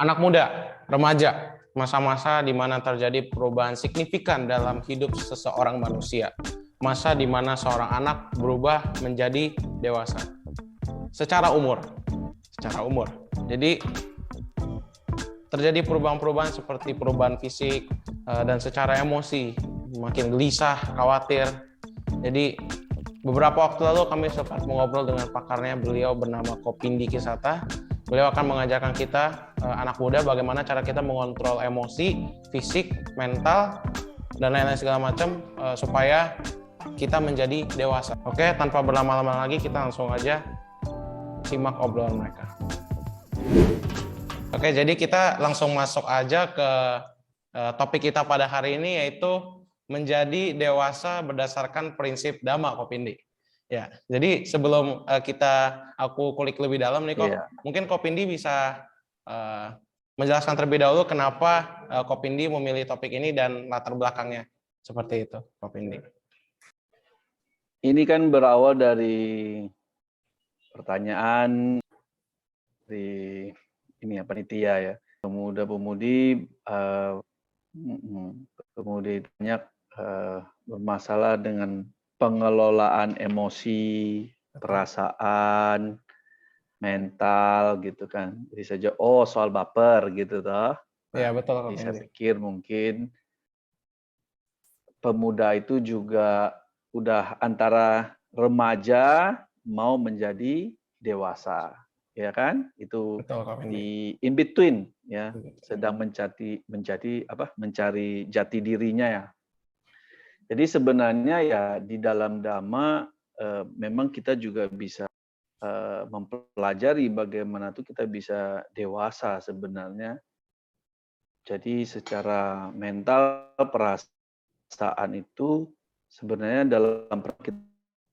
Anak muda, remaja, masa-masa di mana terjadi perubahan signifikan dalam hidup seseorang manusia. Masa di mana seorang anak berubah menjadi dewasa. Secara umur. Jadi terjadi perubahan-perubahan seperti perubahan fisik dan secara emosi, makin gelisah, khawatir. Jadi beberapa waktu lalu kami sempat mengobrol dengan pakarnya, beliau bernama Kopindi Kisata. Beliau akan mengajarkan kita anak muda bagaimana cara kita mengontrol emosi, fisik, mental, dan lain-lain segala macam supaya kita menjadi dewasa. Oke, tanpa berlama-lama lagi kita langsung aja simak obrolan mereka. Oke, jadi kita langsung masuk aja ke topik kita pada hari ini, yaitu menjadi dewasa berdasarkan prinsip Dhamma, Kopindi. Ya, jadi sebelum aku kulik lebih dalam nih kok, mungkin Kopindi bisa menjelaskan terlebih dahulu kenapa Kopindi memilih topik ini dan latar belakangnya seperti itu, Kopindi. Ini kan berawal dari pertanyaan di ini ya, panitia ya, pemuda-pemudi banyak bermasalah dengan pengelolaan emosi, perasaan, mental gitu kan. Jadi saja soal baper gitu toh. Iya, betul. Jadi saya pikir mungkin pemuda itu juga udah antara remaja mau menjadi dewasa, ya kan? Itu betul, di in between ya, sedang mencari jati dirinya ya. Jadi sebenarnya ya di dalam Dhamma memang kita juga bisa mempelajari bagaimana tuh kita bisa dewasa sebenarnya. Jadi secara mental, perasaan itu sebenarnya dalam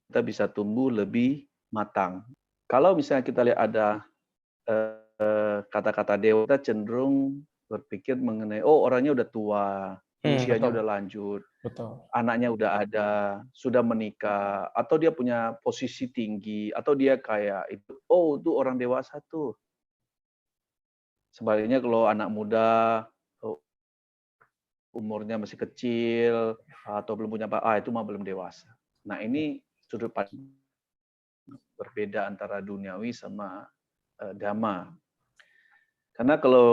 kita bisa tumbuh lebih matang. Kalau misalnya kita lihat ada kata-kata dewa, kita cenderung berpikir mengenai orangnya udah tua, usianya udah lanjut, anaknya udah ada, sudah menikah, atau dia punya posisi tinggi, atau dia kayak itu, itu orang dewasa tuh. Sebaliknya kalau anak muda umurnya masih kecil atau belum punya apa, itu mah belum dewasa. Nah, ini sudut pandang berbeda antara duniawi sama Dhamma. Karena kalau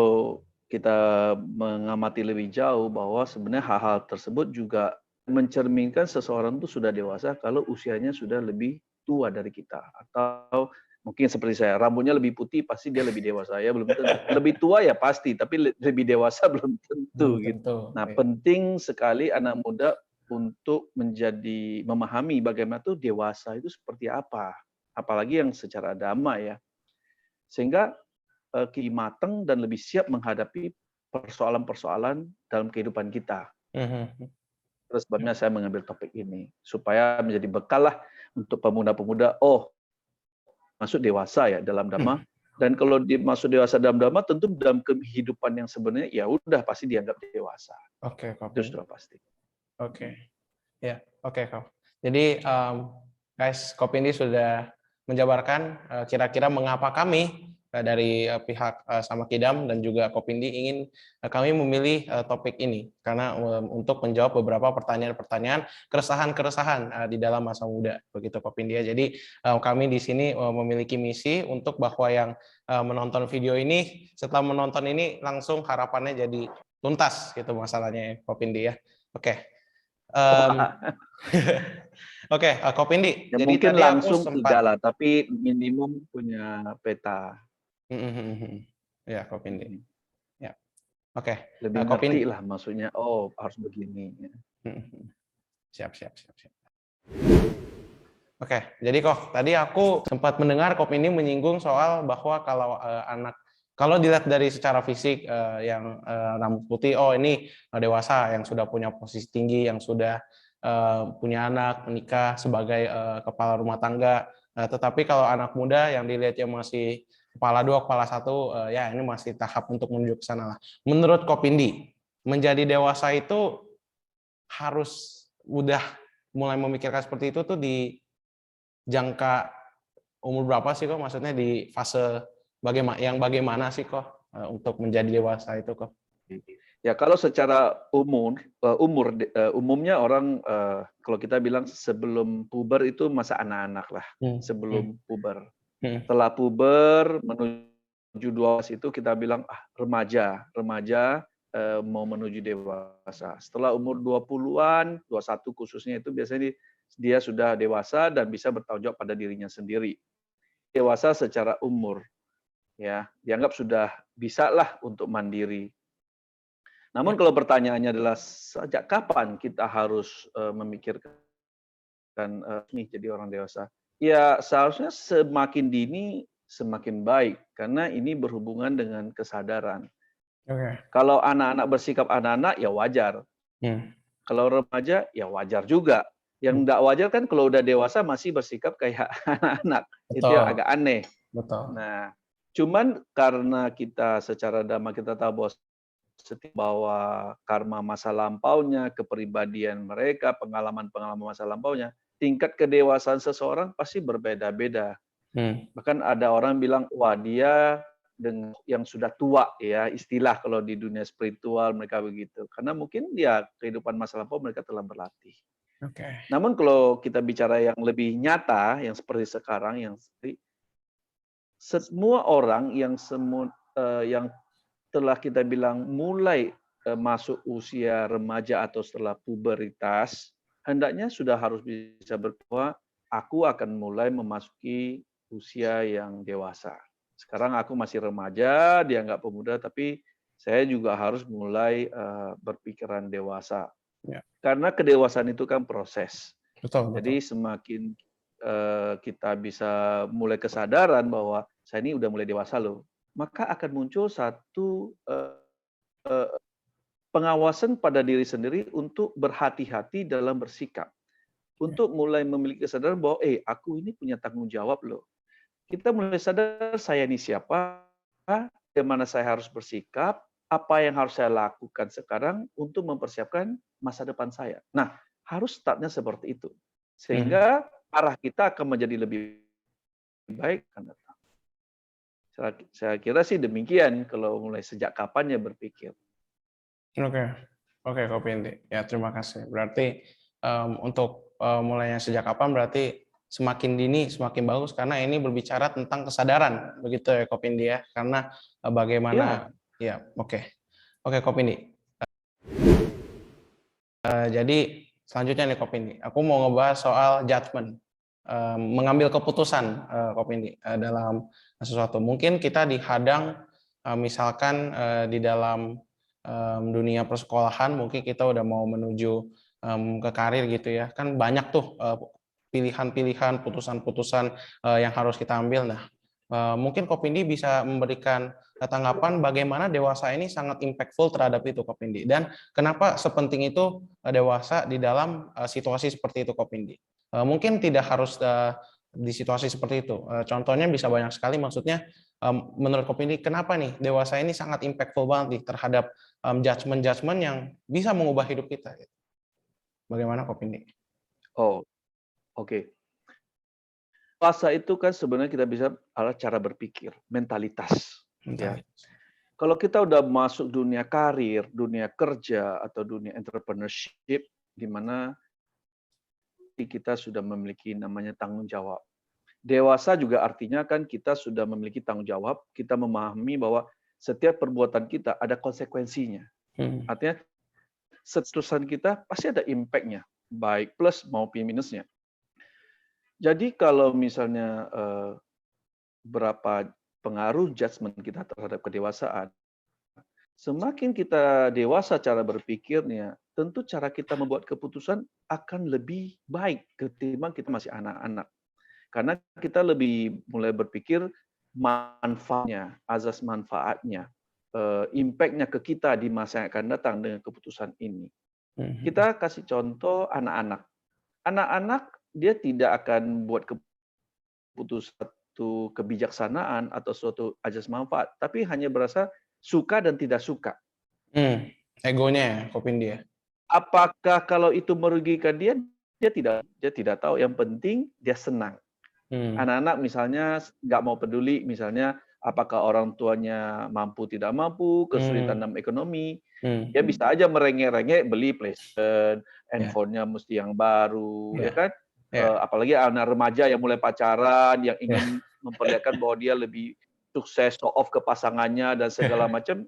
kita mengamati lebih jauh bahwa sebenarnya hal-hal tersebut juga mencerminkan seseorang itu sudah dewasa kalau usianya sudah lebih tua dari kita. Atau mungkin seperti saya, rambutnya lebih putih pasti dia lebih dewasa. Ya belum tentu. Lebih tua ya pasti, tapi lebih dewasa belum tentu. Gitu. Nah, penting sekali anak muda untuk memahami bagaimana tuh dewasa itu seperti apa. Apalagi yang secara Dhamma ya. Sehingga lebih matang dan lebih siap menghadapi persoalan-persoalan dalam kehidupan kita. Terus sebabnya saya mengambil topik ini supaya menjadi bekal lah untuk pemuda-pemuda. Masuk dewasa ya dalam Dhamma. Dan kalau masuk dewasa dalam Dhamma, tentu dalam kehidupan yang sebenarnya ya udah pasti dianggap dewasa. Oke, itu sudah pasti. Ya, oke, Kak. Jadi guys, Kopindi sudah menjabarkan kira-kira mengapa kami dari pihak Sama Kidam dan juga Kopindi ingin kami memilih topik ini karena untuk menjawab beberapa pertanyaan-pertanyaan, keresahan-keresahan di dalam masa muda, begitu Kopindi ya. Jadi kami di sini memiliki misi untuk bahwa yang menonton video ini, setelah menonton ini langsung harapannya jadi tuntas gitu masalahnya ya, Kopindi ya. Oke. Oke, Kopindi. Ya, jadi mungkin tadi langsung aku sempat tidak lah, tapi minimum punya peta. Ya, Kopindi. Ya, oke. Lebih Kopindi ngerti lah maksudnya. Harus begini. Siap. Oke, jadi kok tadi aku sempat mendengar Kopindi menyinggung soal bahwa kalau dilihat dari secara fisik yang rambut putih, ini dewasa yang sudah punya posisi tinggi, yang sudah punya anak, menikah sebagai kepala rumah tangga. Tetapi kalau anak muda yang dilihatnya masih kepala 2, kepala 1, ya ini masih tahap untuk menuju ke sana lah. Menurut Kopindi, menjadi dewasa itu harus udah mulai memikirkan seperti itu tuh di jangka umur berapa sih kok? Maksudnya di fase bagaimana sih kok? untuk menjadi dewasa itu kok? Ya kalau secara umumnya orang kalau kita bilang sebelum puber itu masa anak-anak lah, Hmm, sebelum puber. hmm, Setelah puber menuju 12 itu kita bilang remaja, mau menuju dewasa. Setelah umur 20-an, 21 khususnya itu biasanya dia sudah dewasa dan bisa bertanggung jawab pada dirinya sendiri. Dewasa secara umur, ya dianggap sudah bisa lah untuk mandiri. Namun kalau pertanyaannya adalah sejak kapan kita harus memikirkan nih jadi orang dewasa? Ya seharusnya semakin dini semakin baik karena ini berhubungan dengan kesadaran. Oke. Kalau anak-anak bersikap anak-anak ya wajar. Hmm, Kalau remaja ya wajar juga. Yang hmm. enggak wajar kan kalau udah dewasa masih bersikap kayak anak-anak. Itu yang Betul, agak aneh. betul. Nah, cuman karena kita secara dhamma kita tahu bahwa karma masa lampaunya, kepribadian mereka, pengalaman-pengalaman masa lampaunya, tingkat kedewasaan seseorang pasti berbeda-beda. Hmm, Bahkan ada orang bilang, wah dia dengan yang sudah tua ya, istilah kalau di dunia spiritual mereka begitu. Karena mungkin dia kehidupan masa lampau mereka telah berlatih. oke. Namun kalau kita bicara yang lebih nyata, yang seperti sekarang, yang seperti semua orang yang telah kita bilang mulai masuk usia remaja atau setelah puberitas, hendaknya sudah harus bisa berpuas, aku akan mulai memasuki usia yang dewasa. Sekarang aku masih remaja, dianggap pemuda, tapi saya juga harus mulai berpikiran dewasa. Ya, Karena kedewasaan itu kan proses. betul, betul. Jadi semakin kita bisa mulai kesadaran bahwa saya ini udah mulai dewasa loh, maka akan muncul satu pengawasan pada diri sendiri untuk berhati-hati dalam bersikap. Untuk mulai memiliki kesadaran bahwa, aku ini punya tanggung jawab loh. Kita mulai sadar saya ini siapa, bagaimana saya harus bersikap, apa yang harus saya lakukan sekarang untuk mempersiapkan masa depan saya. Nah, harus startnya seperti itu. Hmm, Sehingga arah kita akan menjadi lebih baik akan datang. Saya kira sih demikian kalau mulai sejak kapan ya berpikir. oke, oke, Kopinti. Ya, terima kasih. Berarti untuk mulainya sejak kapan berarti semakin dini semakin bagus karena ini berbicara tentang kesadaran, begitu ya Kopinti ya. Karena bagaimana, Ya, ya, oke, oke Kopinti. Jadi selanjutnya nih Kopinti, aku mau ngebahas soal judgment, mengambil keputusan Kopinti dalam sesuatu. Mungkin kita dihadang misalkan di dalam dunia persekolahan, mungkin kita udah mau menuju ke karir gitu ya, kan banyak tuh pilihan-pilihan, putusan-putusan yang harus kita ambil. Nah, mungkin Kopindi bisa memberikan tanggapan bagaimana dewasa ini sangat impactful terhadap itu Kopindi dan kenapa sepenting itu dewasa di dalam situasi seperti itu Kopindi. Mungkin tidak harus di situasi seperti itu. Contohnya bisa banyak sekali. Maksudnya menurut Kopindi kenapa nih dewasa ini sangat impactful banget nih terhadap judgement-judgement yang bisa mengubah hidup kita. Bagaimana Kopindi? oh oke. Dewasa itu kan sebenarnya kita bisa adalah cara berpikir, mentalitas. Ya. Mentalitas. Kalau kita udah masuk dunia karir, dunia kerja, atau dunia entrepreneurship, di mana kita sudah memiliki namanya tanggung jawab. Dewasa juga artinya kan kita sudah memiliki tanggung jawab, kita memahami bahwa setiap perbuatan kita ada konsekuensinya. Hmm. Artinya, keputusan kita pasti ada impact-nya, baik plus maupun minusnya. Jadi kalau misalnya berapa pengaruh judgement kita terhadap kedewasaan, semakin kita dewasa cara berpikirnya, tentu cara kita membuat keputusan akan lebih baik ketimbang kita masih anak-anak. Karena kita lebih mulai berpikir manfaatnya, azas manfaatnya, impact-nya ke kita di masa yang akan datang dengan keputusan ini. Kita kasih contoh anak-anak. Anak-anak dia tidak akan buat keputusan suatu kebijaksanaan atau suatu azas manfaat, tapi hanya berasa suka dan tidak suka. Egonya ya, Kopindi ya. Apakah kalau itu merugikan dia, dia tidak tahu. Yang penting dia senang. Anak-anak misalnya nggak mau peduli, misalnya apakah orang tuanya mampu tidak mampu, kesulitan dalam ekonomi. Dia Hmm. bisa aja merengek-rengek beli PlayStation, Ya. handphonenya mesti yang baru, ya Ya. kan? Ya. Apalagi anak remaja yang mulai pacaran, yang Ya. ingin memperlihatkan bahwa dia lebih sukses, show off ke pasangannya dan segala macam,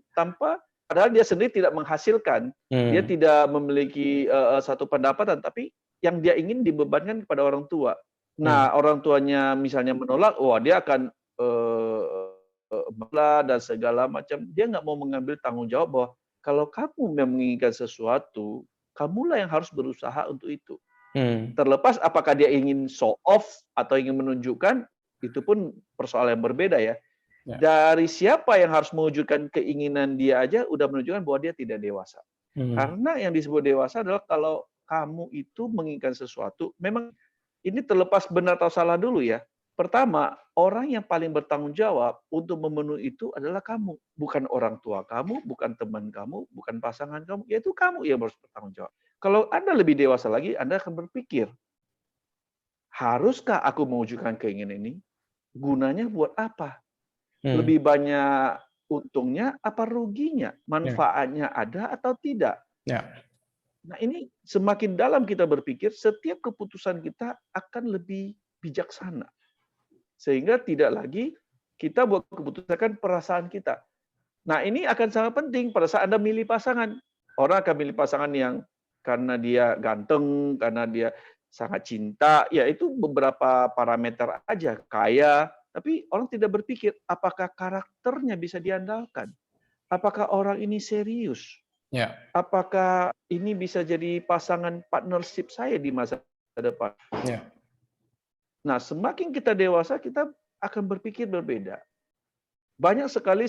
padahal dia sendiri tidak menghasilkan, dia tidak memiliki satu pendapatan, tapi yang dia ingin dibebankan kepada orang tua. Nah, orang tuanya misalnya menolak, wah dia akan bela dan segala macam. Dia nggak mau mengambil tanggung jawab bahwa kalau kamu menginginkan sesuatu, kamulah yang harus berusaha untuk itu. Terlepas apakah dia ingin show off atau ingin menunjukkan, itu pun persoalan yang berbeda ya. Ya. Dari siapa yang harus mewujudkan keinginan dia aja udah menunjukkan bahwa dia tidak dewasa. Karena yang disebut dewasa adalah kalau kamu itu menginginkan sesuatu, memang ini terlepas benar atau salah dulu ya. Pertama, orang yang paling bertanggung jawab untuk memenuhi itu adalah kamu. Bukan orang tua kamu, bukan teman kamu, bukan pasangan kamu. Yaitu kamu yang harus bertanggung jawab. Kalau Anda lebih dewasa lagi, Anda akan berpikir, haruskah aku mewujudkan keinginan ini? Gunanya buat apa? Lebih banyak untungnya apa ruginya? Manfaatnya ada atau tidak? Ya. Nah, ini semakin dalam kita berpikir, setiap keputusan kita akan lebih bijaksana. Sehingga tidak lagi kita buat keputusan perasaan kita. Nah, ini akan sangat penting pada saat Anda milih pasangan. Orang akan milih pasangan yang karena dia ganteng, karena dia sangat cinta, ya itu beberapa parameter aja, kaya, tapi orang tidak berpikir apakah karakternya bisa diandalkan. Apakah orang ini serius? Ya. Apakah ini bisa jadi pasangan partnership saya di masa depan? Ya. Nah, semakin kita dewasa, kita akan berpikir berbeda. Banyak sekali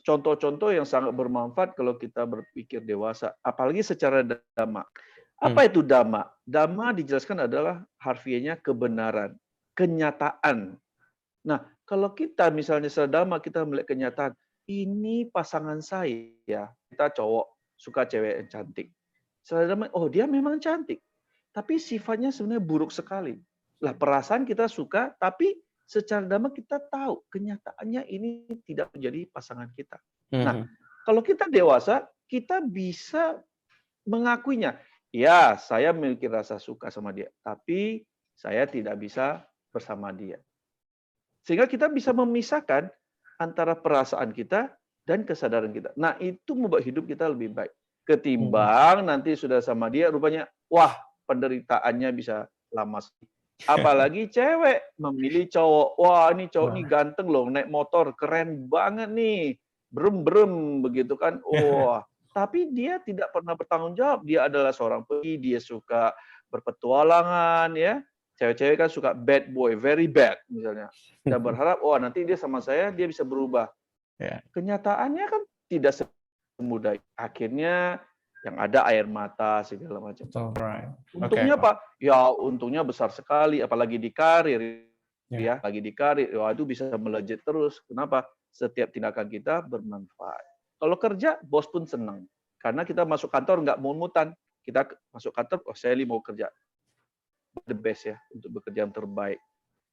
contoh-contoh yang sangat bermanfaat kalau kita berpikir dewasa, apalagi secara dhamma. Apa itu dhamma? Dhamma dijelaskan adalah harfiahnya kebenaran, kenyataan. Nah, kalau kita misalnya secara dhamma kita melihat kenyataan, ini pasangan saya, kita cowok suka cewek yang cantik. Secara dhamma, oh dia memang cantik, tapi sifatnya sebenarnya buruk sekali. Lah perasaan kita suka, tapi secara dhamma kita tahu kenyataannya ini tidak menjadi pasangan kita. Nah, kalau kita dewasa, kita bisa mengakuinya. Ya, saya memiliki rasa suka sama dia, tapi saya tidak bisa bersama dia. Sehingga kita bisa memisahkan antara perasaan kita dan kesadaran kita. Nah, itu membuat hidup kita lebih baik. Ketimbang nanti sudah sama dia, rupanya, wah, penderitaannya bisa lama sekali. Apalagi cewek memilih cowok. Wah, ini cowok ini ganteng loh, naik motor, keren banget nih. Brem-brem, begitu kan. Wah, tapi dia tidak pernah bertanggung jawab. Dia adalah seorang pergi, dia suka berpetualangan, ya. Cewek-cewek kan suka bad boy, very bad misalnya. Kita berharap, wah nanti dia sama saya, dia bisa berubah. Kenyataannya kan tidak semudah. Akhirnya yang ada air mata segala macam. Untungnya apa? Ya untungnya besar sekali, apalagi di karir. Ya, lagi di karir, wah itu bisa melejit terus. Kenapa? Setiap tindakan kita bermanfaat. Kalau kerja, bos pun senang. Karena kita masuk kantor nggak mut-mutan. Kita masuk kantor, oh saya mau kerja. The best ya, untuk bekerja yang terbaik.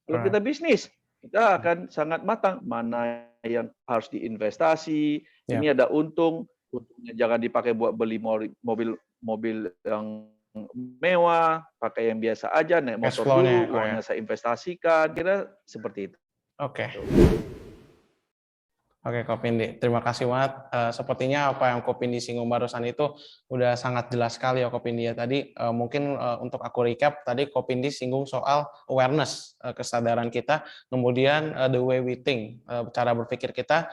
Kalau kita bisnis, kita akan sangat matang. Mana yang harus diinvestasi, ini ada untung, untungnya jangan dipakai buat beli mobil yang mewah, pakai yang biasa aja, naik motor dulu, uangnya saya investasikan, kira seperti itu. Oke, Kopindi. Terima kasih banget. Sepertinya apa yang Kopindi singgung barusan itu udah sangat jelas sekali ya, Kopindi. Tadi mungkin untuk aku recap, tadi Kopindi singgung soal awareness, kesadaran kita, kemudian the way we think, cara berpikir kita,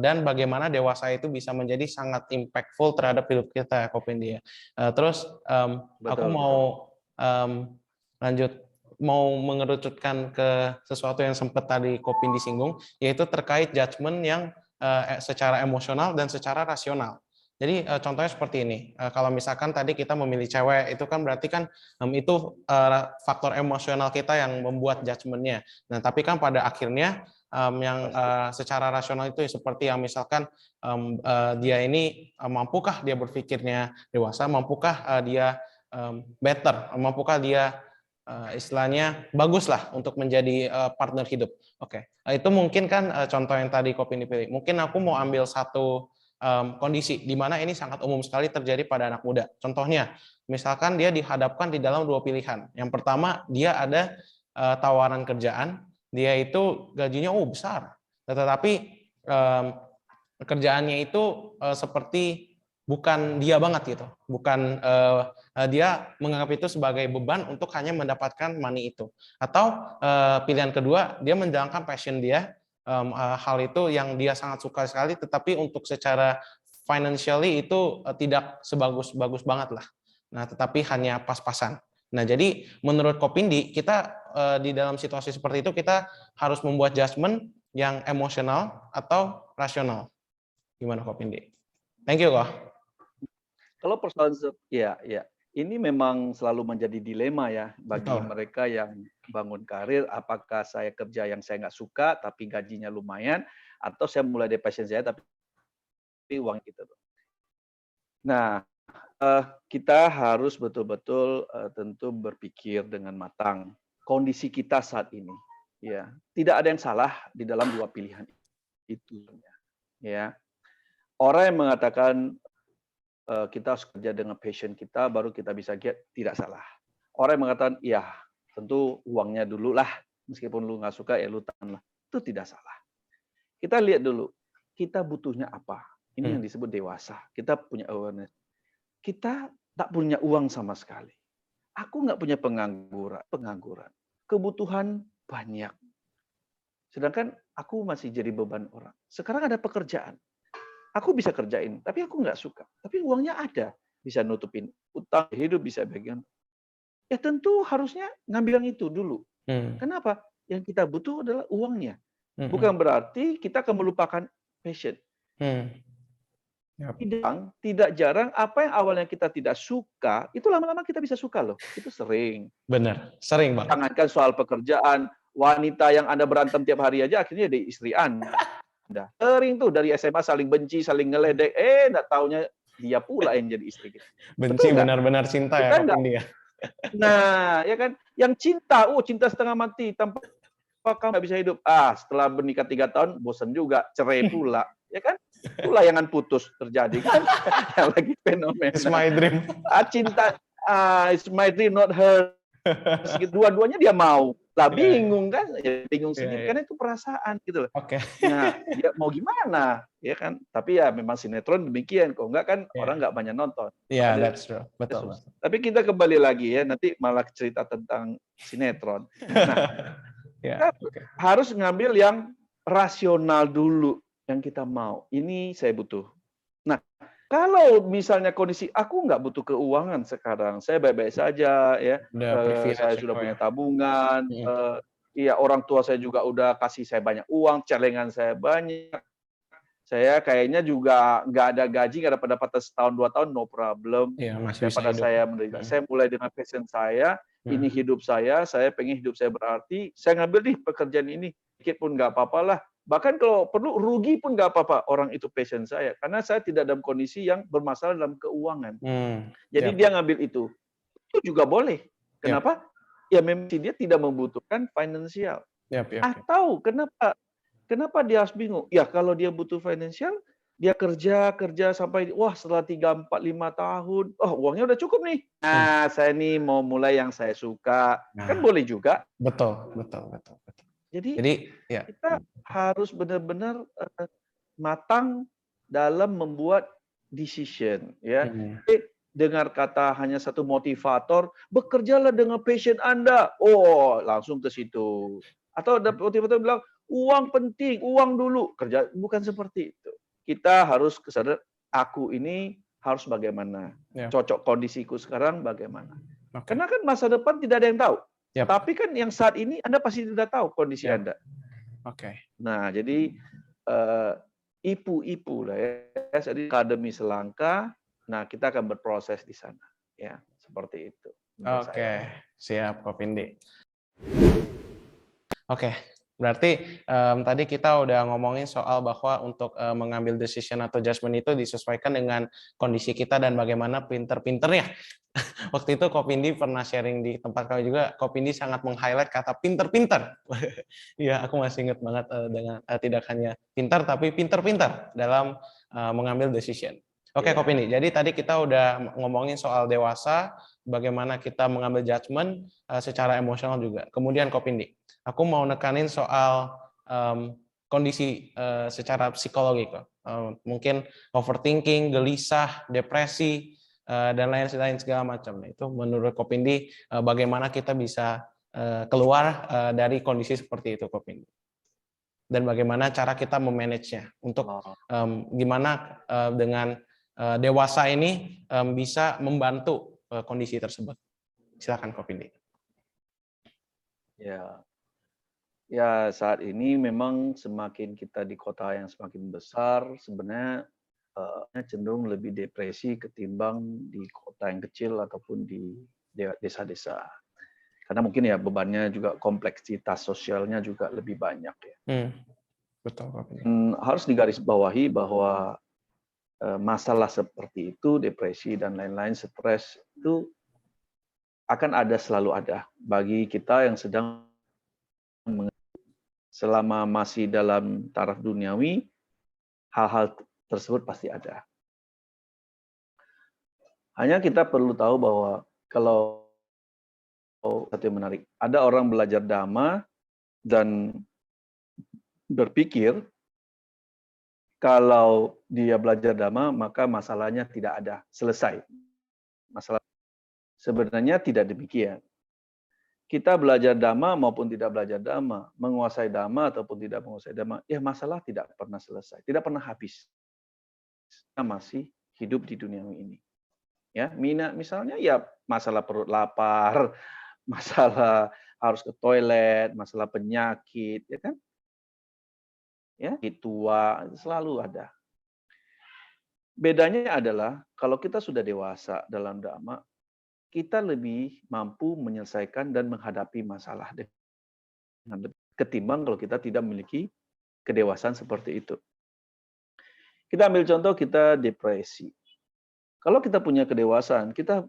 dan bagaimana dewasa itu bisa menjadi sangat impactful terhadap hidup kita, Kopindi. Terus aku mau lanjut, mau mengerucutkan ke sesuatu yang sempat tadi Kopindi disinggung, yaitu terkait judgement yang secara emosional dan secara rasional. Jadi contohnya seperti ini, kalau misalkan tadi kita memilih cewek, itu kan berarti kan itu faktor emosional kita yang membuat judgement-nya. Nah, tapi kan pada akhirnya yang secara rasional itu seperti yang misalkan dia ini mampukah dia berpikirnya dewasa, mampukah dia better, mampukah dia istilahnya bagus lah untuk menjadi partner hidup. Oke, itu mungkin kan contoh yang tadi Kopin dipilih. Mungkin aku mau ambil satu kondisi di mana ini sangat umum sekali terjadi pada anak muda. Contohnya, misalkan dia dihadapkan di dalam dua pilihan. Yang pertama, dia ada tawaran kerjaan, dia itu gajinya besar, tetapi kerjaannya itu seperti bukan dia banget gitu, bukan dia menganggap itu sebagai beban untuk hanya mendapatkan money itu. Atau pilihan kedua, dia menjalankan passion dia, hal itu yang dia sangat suka sekali, tetapi untuk secara financially itu tidak sebagus banget lah. Nah, tetapi hanya pas-pasan. Nah, jadi menurut Kopindi, kita di dalam situasi seperti itu kita harus membuat judgement yang emosional atau rasional. Gimana Kopindi? Thank you, kok. Kalau persoalan ya, ini memang selalu menjadi dilema ya bagi Betul. mereka yang bangun karir. Apakah saya kerja yang saya nggak suka tapi gajinya lumayan, atau saya mulai dari passion saya tapi uang gitu. Nah, kita harus betul-betul tentu berpikir dengan matang kondisi kita saat ini. Ya, tidak ada yang salah di dalam dua pilihan itu. Ya, orang yang mengatakan kita harus kerja dengan passion kita, baru kita bisa get, tidak salah. Orang yang mengatakan, ya tentu uangnya dulu lah, meskipun lu nggak suka, ya lu tahan lah. Itu tidak salah. Kita lihat dulu, kita butuhnya apa. Ini yang disebut dewasa. Kita punya awareness. Kita tak punya uang sama sekali. Aku nggak punya pengangguran. Kebutuhan banyak. Sedangkan aku masih jadi beban orang. Sekarang ada pekerjaan. Aku bisa kerjain, tapi aku nggak suka. Tapi uangnya ada, bisa nutupin utang, hidup bisa bagian. Ya tentu harusnya ngambil yang itu dulu. Kenapa? Yang kita butuh adalah uangnya. Bukan berarti kita akan melupakan passion. Tidak jarang apa yang awalnya kita tidak suka, itu lama-lama kita bisa suka loh. Itu sering. Benar, sering banget. Jangankan soal pekerjaan, wanita yang Anda berantem tiap hari aja akhirnya jadi istri Anda. Sering tuh dari SMA saling benci, saling ngeledek, enggak taunya dia pula yang jadi istri kita. Benci benar-benar cinta ya Kopindi ya. Nah, ya kan, yang cinta setengah mati tanpa kamu nggak bisa hidup. Setelah menikah 3 tahun, bosan juga, cerai pula, ya kan? Itu layangan putus terjadi kan? Yang lagi fenomena. It's my dream. Cinta, it's my dream, not her. Dua-duanya dia mau. Lah bingung kan? Ya, bingung sendiri karena itu perasaan gitu loh. Nah, ya mau gimana? Ya kan? Tapi ya memang sinetron demikian. Kok enggak kan orang nggak banyak nonton. Iya, that's true. Betul. Tapi kita kembali lagi ya, nanti malah cerita tentang sinetron. Nah, kita harus ngambil yang rasional dulu yang kita mau. Ini saya butuh. Nah, kalau misalnya kondisi aku nggak butuh keuangan sekarang, saya baik-baik saja ya, saya sudah punya tabungan, orang tua saya juga udah kasih saya banyak uang, celengan saya banyak, saya kayaknya juga nggak ada gaji, nggak ada pendapatan setahun 2 tahun, no problem. Daripada saya menderita, saya mulai dengan passion saya, ini hidup saya pengen hidup saya berarti, saya ngambil nih pekerjaan ini, sedikit pun nggak apa-apa lah. Bahkan kalau perlu rugi pun nggak apa-apa, orang itu passion saya. Karena saya tidak dalam kondisi yang bermasalah dalam keuangan. Jadi dia ngambil itu. Itu juga boleh. Kenapa? Ya memang dia tidak membutuhkan finansial. Atau kenapa dia harus bingung? Ya kalau dia butuh finansial, dia kerja sampai, setelah 3, 4, 5 tahun, uangnya udah cukup nih. Nah, saya nih mau mulai yang saya suka. Kan boleh juga. Betul. Jadi kita harus benar-benar matang dalam membuat decision, ya. Dengar kata hanya satu motivator, bekerjalah dengan passion Anda. Langsung ke situ. Atau ada motivator bilang, uang penting, uang dulu. Kerja bukan seperti itu. Kita harus kesadar, aku ini harus bagaimana. Cocok kondisiku sekarang bagaimana. Karena kan masa depan tidak ada yang tahu. Tapi kan yang saat ini Anda pasti sudah tahu kondisi Anda. Nah, jadi ipu-ipu lah ya. Jadi Akademi Selangkah. Nah, kita akan berproses di sana, ya seperti itu. Siap Kopindi. Berarti tadi kita udah ngomongin soal bahwa untuk mengambil decision atau judgment itu disesuaikan dengan kondisi kita dan bagaimana pinter-pinternya. Waktu itu Kopindi pernah sharing di tempat kami juga, Kopindi sangat meng-highlight kata pinter-pinter. Iya, aku masih ingat banget dengan tidak hanya pintar tapi pinter-pinter dalam mengambil decision. Oke, Kopindi. Jadi tadi kita udah ngomongin soal dewasa, bagaimana kita mengambil judgment secara emosional juga. Kemudian Kopindi, aku mau nekanin soal kondisi secara psikologi kok. Mungkin overthinking, gelisah, depresi, dan lain-lain segala macam. Itu menurut Kopindi bagaimana kita bisa keluar dari kondisi seperti itu, Kopindi? Dan bagaimana cara kita memanage-nya untuk gimana dengan dewasa ini bisa membantu kondisi tersebut. Silakan Kopindi. Ya, saat ini memang semakin kita di kota yang semakin besar, sebenarnya cenderung lebih depresi ketimbang di kota yang kecil ataupun di desa-desa. Karena mungkin ya bebannya juga, kompleksitas sosialnya juga lebih banyak ya. Betul. Harus digarisbawahi bahwa masalah seperti itu, depresi dan lain-lain, stres itu akan selalu ada bagi kita yang sedang selama masih dalam taraf duniawi, hal-hal tersebut pasti ada. Hanya kita perlu tahu bahwa kalau satu yang menarik, ada orang belajar Dhamma dan berpikir kalau dia belajar Dhamma maka masalahnya tidak ada, selesai. Masalah sebenarnya tidak demikian. Kita belajar Dhamma maupun tidak belajar Dhamma, menguasai Dhamma ataupun tidak menguasai Dhamma, ya masalah tidak pernah selesai, tidak pernah habis. Kita masih hidup di dunia ini. Ya, misalnya ya masalah perut lapar, masalah harus ke toilet, masalah penyakit, ya kan? Ya, tua selalu ada. Bedanya adalah kalau kita sudah dewasa dalam Dhamma, kita lebih mampu menyelesaikan dan menghadapi masalah dengan ketimbang kalau kita tidak memiliki kedewasaan seperti itu. Kita ambil contoh, kita depresi. Kalau kita punya kedewasaan, kita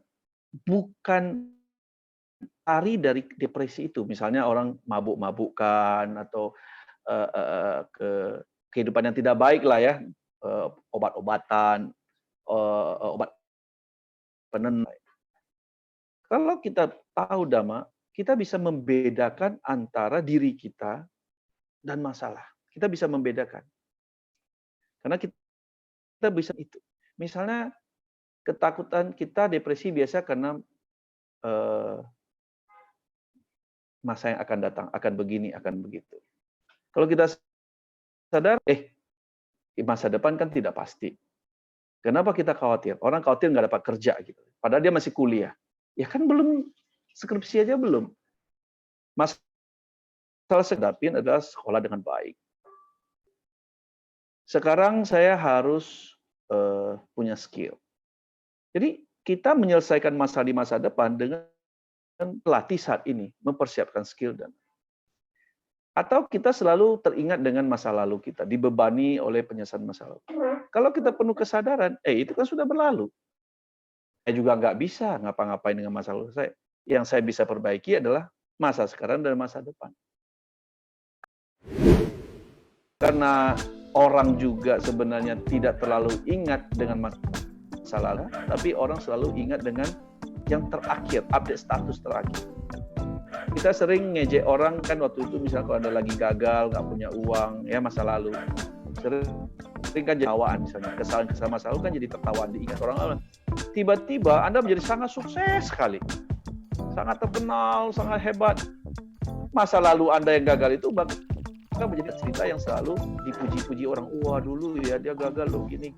bukan lari dari depresi itu. Misalnya orang mabuk-mabukkan atau kehidupan yang tidak baik lah ya, obat-obatan, obat penenang. Kalau kita tahu Dhamma, kita bisa membedakan antara diri kita dan masalah. Kita bisa membedakan. Karena kita bisa itu. Misalnya ketakutan kita depresi biasa karena masa yang akan datang, akan begini, akan begitu. Kalau kita sadar, masa depan kan tidak pasti. Kenapa kita khawatir? Orang khawatir nggak dapat kerja gitu. Padahal dia masih kuliah. Ya kan belum, skripsi aja belum. Masalah sedapin adalah sekolah dengan baik. Sekarang saya harus punya skill. Jadi kita menyelesaikan masalah di masa depan dengan pelatih saat ini, mempersiapkan skill dan atau kita selalu teringat dengan masa lalu kita, dibebani oleh penyesalan masa lalu. Kalau kita penuh kesadaran, itu kan sudah berlalu. Saya juga nggak bisa ngapa-ngapain dengan masa lalu saya. Yang saya bisa perbaiki adalah masa sekarang dan masa depan. Karena orang juga sebenarnya tidak terlalu ingat dengan masa lalu, tapi orang selalu ingat dengan yang terakhir, update status terakhir. Kita sering ngejek orang kan waktu itu, misalnya kalau Anda lagi gagal, nggak punya uang, ya masa lalu. Sering kan tertawaan, misalnya kesalahan masa lalu kan jadi tertawaan, diingat orang lain. Tiba-tiba Anda menjadi sangat sukses sekali, sangat terkenal, sangat hebat. Masa lalu Anda yang gagal itu bahkan menjadi cerita yang selalu dipuji-puji orang. Wah dulu ya dia gagal loh, gini.